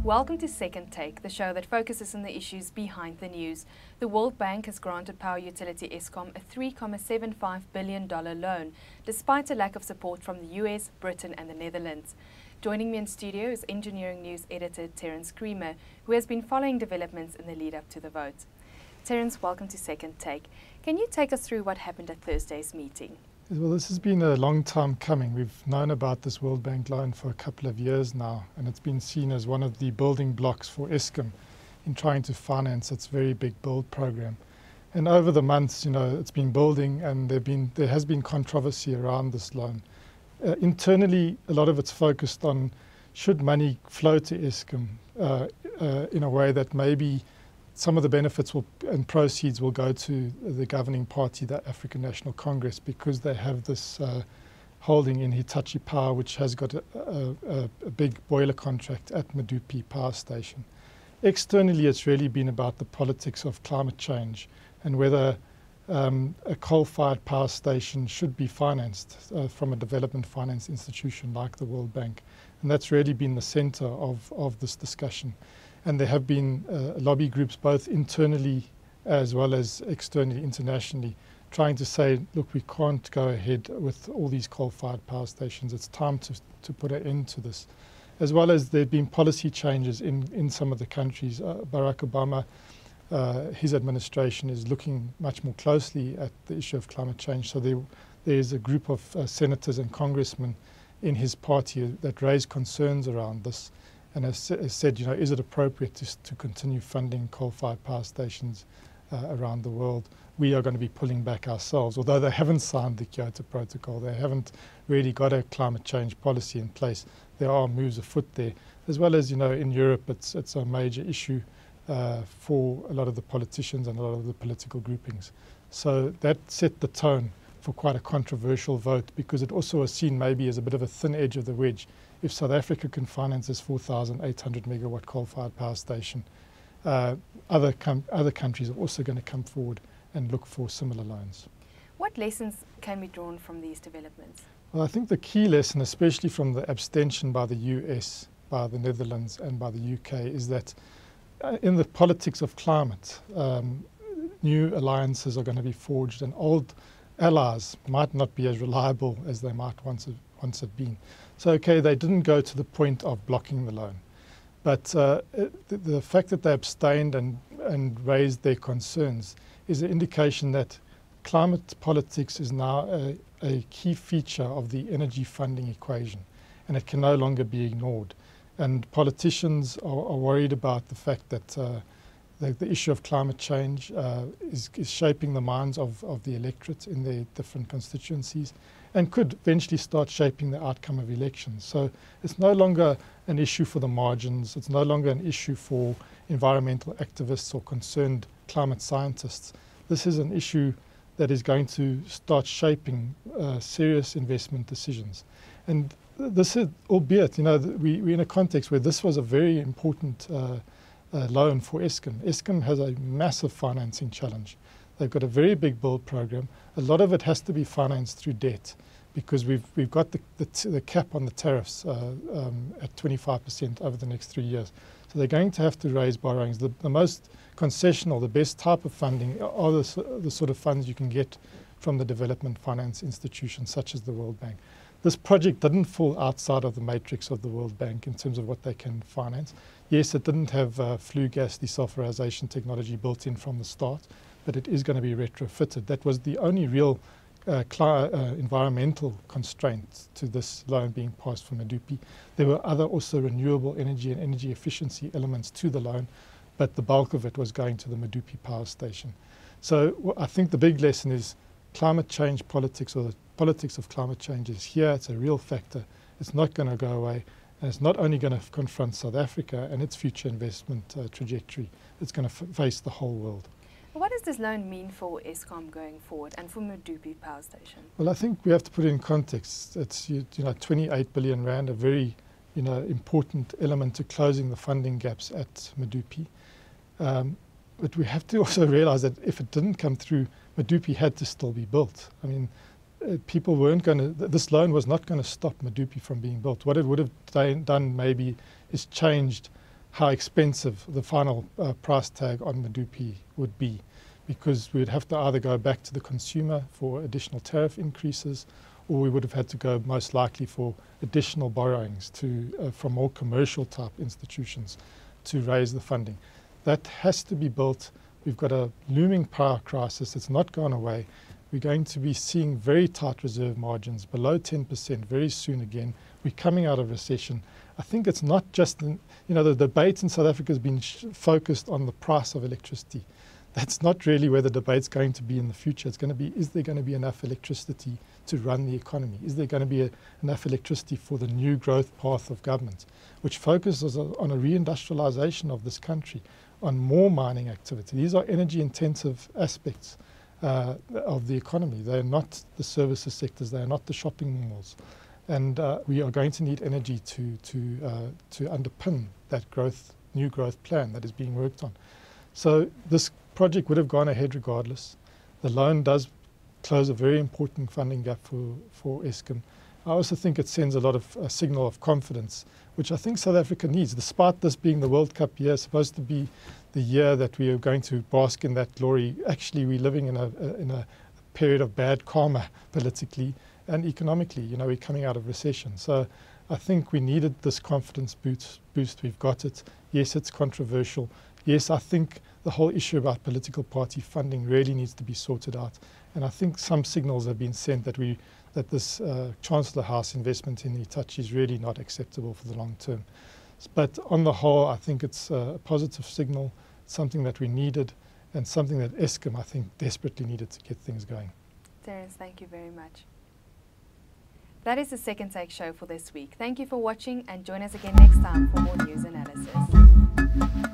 Welcome to Second Take, the show that focuses on the issues behind the news. The World Bank has granted power utility Eskom a $3.75 billion loan, despite a lack of support from the US, Britain and the Netherlands. Joining me in studio is Engineering News editor Terence Creamer, who has been following developments in the lead-up to the vote. Terence, welcome to Second Take. Can you take us through what happened at Thursday's meeting? Well, this has been a long time coming. We've known about this World Bank loan for a couple of years now, and it's been seen as one of the building blocks for Eskom in trying to finance its very big build program. And over the months, it's been building, and there has been controversy around this loan. Internally, a lot of it's focused on should money flow to Eskom in a way that maybe some of the benefits and proceeds will go to the governing party, the African National Congress, because they have this holding in Hitachi Power, which has got a big boiler contract at Medupi Power Station. Externally, it's really been about the politics of climate change and whether a coal-fired power station should be financed from a development finance institution like the World Bank. And that's really been the center of this discussion. And there have been lobby groups, both internally as well as externally, internationally, trying to say, look, we can't go ahead with all these coal-fired power stations. It's time to put an end to this. As well as there have been policy changes in some of the countries. Barack Obama, his administration is looking much more closely at the issue of climate change. So there's a group of senators and congressmen in his party that raise concerns around this, and has said, is it appropriate to continue funding coal-fired power stations around the world? We are going to be pulling back ourselves. Although they haven't signed the Kyoto Protocol, they haven't really got a climate change policy in place. There are moves afoot there. As well as, in Europe, it's a major issue for a lot of the politicians and a lot of the political groupings. So that set the tone for quite a controversial vote, because it also was seen maybe as a bit of a thin edge of the wedge. If South Africa can finance this 4,800 megawatt coal-fired power station, other countries are also going to come forward and look for similar loans. What lessons can be drawn from these developments? Well, I think the key lesson, especially from the abstention by the US, by the Netherlands and by the UK, is that in the politics of climate, new alliances are going to be forged, and old allies might not be as reliable as they might once have been. So, okay, they didn't go to the point of blocking the loan. But the fact that they abstained and raised their concerns is an indication that climate politics is now a key feature of the energy funding equation, and it can no longer be ignored. And politicians are worried about the fact that the issue of climate change is shaping the minds of the electorate in their different constituencies, and could eventually start shaping the outcome of elections. So it's no longer an issue for the margins. It's no longer an issue for environmental activists or concerned climate scientists. This is an issue that is going to start shaping serious investment decisions. And this is, albeit, we're in a context where this was a very important loan for Eskom. Eskom has a massive financing challenge. They've got a very big build program. A lot of it has to be financed through debt, because we've got the cap on the tariffs at 25% over the next 3 years. So they're going to have to raise borrowings. The most concessional, the best type of funding are the sort of funds you can get from the development finance institutions such as the World Bank. This project didn't fall outside of the matrix of the World Bank in terms of what they can finance. Yes, it didn't have flue gas desulfurization technology built in from the start, but it is going to be retrofitted. That was the only real environmental constraint to this loan being passed for Medupi. There were other also renewable energy and energy efficiency elements to the loan, but the bulk of it was going to the Medupi power station. So I think the big lesson is climate change politics, or the politics of climate change, is here. It's a real factor. It's not going to go away. And it's not only going to confront South Africa and its future investment trajectory, it's going to face the whole world. What does this loan mean for Eskom going forward and for Medupi Power Station? Well, I think we have to put it in context. It's 28 billion rand, a very important element to closing the funding gaps at Medupi. But we have to also realize that if it didn't come through, Medupi had to still be built. I mean, people weren't going to, this loan was not going to stop Medupi from being built. What it would have done maybe is changed how expensive the final price tag on Medupi would be, because we would have to either go back to the consumer for additional tariff increases, or we would have had to go most likely for additional borrowings from more commercial type institutions to raise the funding. That has to be built. We've got a looming power crisis. It's not gone away. We're going to be seeing very tight reserve margins, below 10% very soon again. We're coming out of recession. I think it's not just, the debate in South Africa has been focused on the price of electricity. That's not really where the debate's going to be in the future. It's going to be, is there going to be enough electricity to run the economy? Is there going to be enough electricity for the new growth path of government, which focuses on a reindustrialization of this country, on more mining activity? These are energy-intensive aspects of the economy. They are not the services sectors. They are not the shopping malls. And we are going to need energy to underpin that new growth plan that is being worked on. So this project would have gone ahead regardless. The loan does close a very important funding gap for Eskom. I also think it sends a lot of a signal of confidence, which I think South Africa needs. Despite this being the World Cup year, supposed to be the year that we are going to bask in that glory, actually we're living in a period of bad karma politically and economically. We're coming out of recession. So I think we needed this confidence boost. We've got it. Yes, it's controversial. Yes, I think the whole issue about political party funding really needs to be sorted out. And I think some signals have been sent that this Chancellor House investment in Hitachi is really not acceptable for the long term. But on the whole, I think it's a positive signal, something that we needed, and something that Eskom, I think, desperately needed to get things going. Terence, thank you very much. That is the Second Take show for this week. Thank you for watching, and join us again next time for more news analysis.